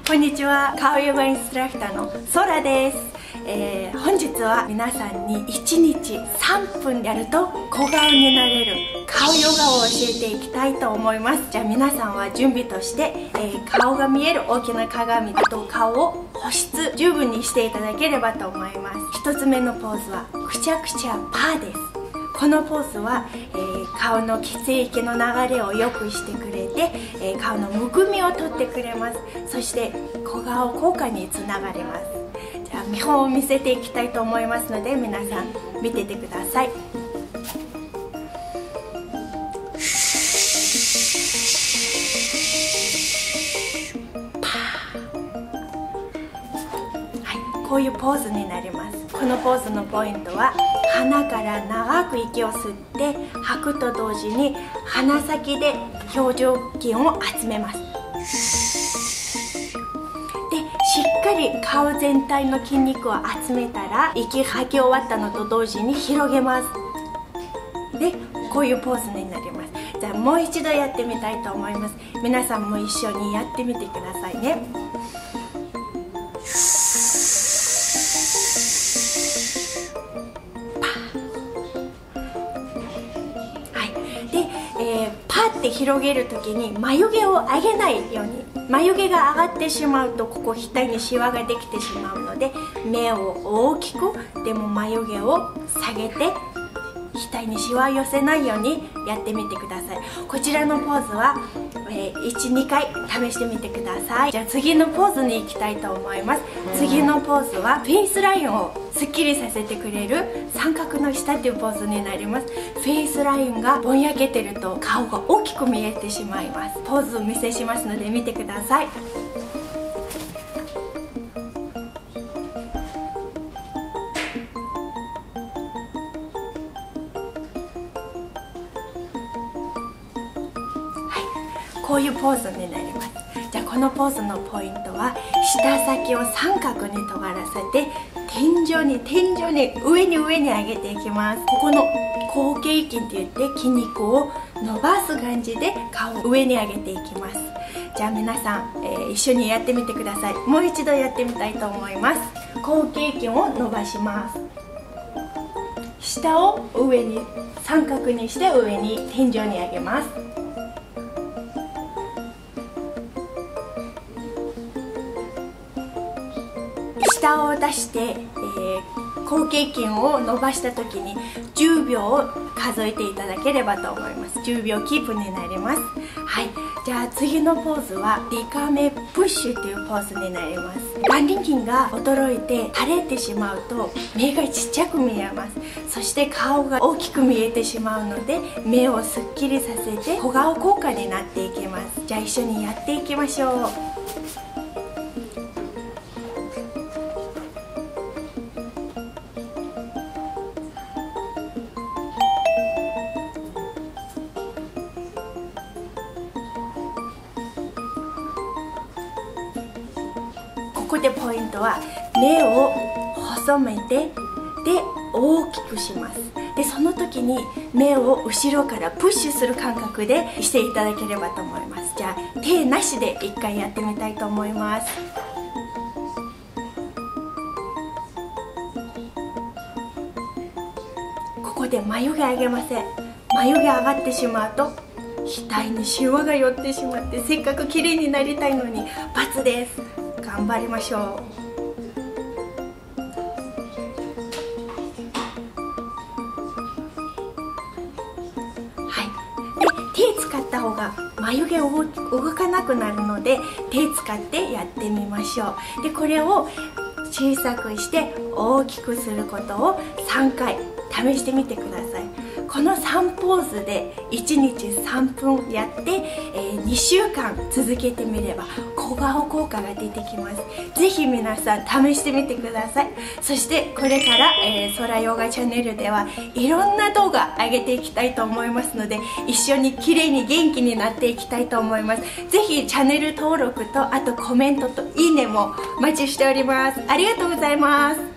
こんにちは、顔ヨガインストラクターのソラです。本日は皆さんに1日3分やると小顔になれる顔ヨガを教えていきたいと思います。じゃあ皆さんは準備として、顔が見える大きな鏡、あと顔を保湿十分にしていただければと思います。1つ目のポーズはくちゃくちゃパーです。このポーズは、顔の血液の流れを良くしてくれて、顔のむくみを取ってくれます。そして小顔効果につながります。じゃあ見本を見せていきたいと思いますので、皆さん見ててください。こういうポーズになります。このポーズのポイントは、鼻から長く息を吸って吐くと同時に鼻先で表情筋を集めます。で、しっかり顔全体の筋肉を集めたら、息吐き終わったのと同時に広げます。で、こういうポーズになります。じゃあもう一度やってみたいと思います。皆さんも一緒にやってみてくださいね。パッて広げる時に眉毛を上げないように、眉毛が上がってしまうとここ額にシワができてしまうので、目を大きくでも眉毛を下げて額にシワを寄せないようにやってみてください。こちらのポーズは、1、2回試してみてください。じゃあ次のポーズに行きたいと思います。次のポーズはフェイスラインをすっきりさせてくれる三角の下というポーズになります。フェイスラインがぼんやけてると顔が大きく見えてしまいます。ポーズをお見せしますので見てください。こういうポーズになります。じゃあこのポーズのポイントは、舌先を三角に尖らせて天井に上に上げていきます。ここの後傾筋って言って筋肉を伸ばす感じで顔を上に上げていきます。じゃあ皆さん、一緒にやってみてください。もう一度やってみたいと思います。後傾筋を伸ばします。下を上に三角にして上に天井に上げます。下を出して、後傾筋を伸ばした時に10秒を数えていただければと思います。10秒キープになります。はい、じゃあ次のポーズはリカメプッシュというポーズになります。眼輪筋が衰えて垂れてしまうと目がちっちゃく見えます。そして顔が大きく見えてしまうので、目をすっきりさせて小顔効果になっていきます。じゃあ一緒にやっていきましょう。ここでポイントは、目を細めて、で大きくします。でその時に目を後ろからプッシュする感覚でしていただければと思います。じゃあ手なしで1回やってみたいと思います。ここで眉毛上げません。眉毛上がってしまうと額にシワが寄ってしまって、せっかく綺麗になりたいのに×です。頑張りましょう。はい、で手使った方が眉毛動かなくなるので、手使ってやってみましょう。でこれを小さくして大きくすることを3回試してみてください。この3ポーズで1日3分やって、2週間続けてみれば小顔効果が出てきます。ぜひ皆さん試してみてください。そしてこれから、ソラヨガチャンネルではいろんな動画上げていきたいと思いますので、一緒に綺麗に元気になっていきたいと思います。ぜひチャンネル登録と、あとコメントといいねもお待ちしております。ありがとうございます。